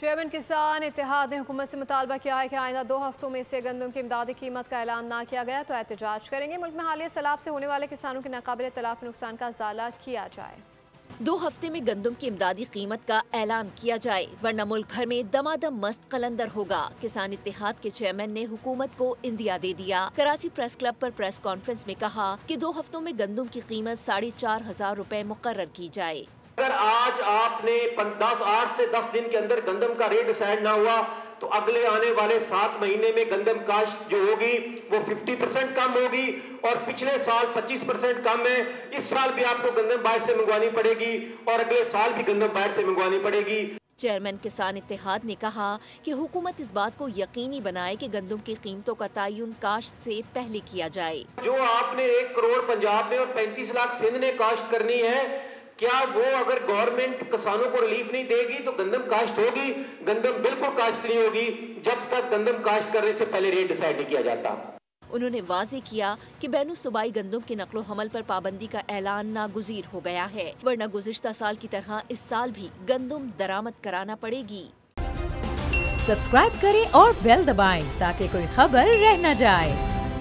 Chairman किसान इत्तेहाद ने हुकूमत से मुतालबा किया है कि आइंदा 2 हफ्तों में से गंदम की इमदादी कीमत का ऐलान ना किया गया तो एहतजाज करेंगे। मुल्क में हालिया सैलाब से होने वाले किसानों के नाकाबिल तलाफी नुकसान का इजाला किया जाए। 2 हफ्ते में गंदम की इमदादी कीमत का ऐलान किया जाए वरना मुल्क भर में दमादम मस्त कलंदर होगा। किसान इत्तेहाद के चेयरमैन ने हुकूमत को इंदिया दे दिया। कराची प्रेस क्लब पर प्रेस कॉन्फ्रेंस में कहा कि 2 हफ्तों में गंदम की कीमत 4,500 रुपए मुकर्रर की जाए। अगर आज आपने 8 से 10 दिन के अंदर गंदम का रेट डिसाइड ना हुआ तो अगले आने वाले 7 महीने में गंदम काश्त जो होगी वो 50% कम होगी और पिछले साल 25% कम है। इस साल भी आपको गंदम बाहर से मंगवानी पड़ेगी और अगले साल भी गंदम बाहर से मंगवानी पड़ेगी। चेयरमैन किसान इत्तेहाद ने कहा कि हुकूमत इस बात को यकीनी बनाए कि गंदम की कीमतों का तयन काश्त से पहले किया जाए। जो आपने 1 करोड़ पंजाब में और 35 लाख सिंध ने काश्त करनी है, क्या वो अगर गवर्नमेंट किसानों को रिलीफ नहीं देगी तो गंदम काश्त होगी? गंदम बिल्कुल काश्त नहीं होगी जब तक गंदम काश्त करने से पहले रेट डिसाइड नहीं किया जाता। उन्होंने वाज़ेह किया कि बैनुल सूबाई गंदम के नकलो हमल पर पाबंदी का ऐलान नागुज़ीर हो गया है वरना गुज़िश्ता साल की तरह इस साल भी गंदम दरामद कराना पड़ेगी। सब्सक्राइब करें और बेल दबाएं ताकि कोई खबर रह न जाए।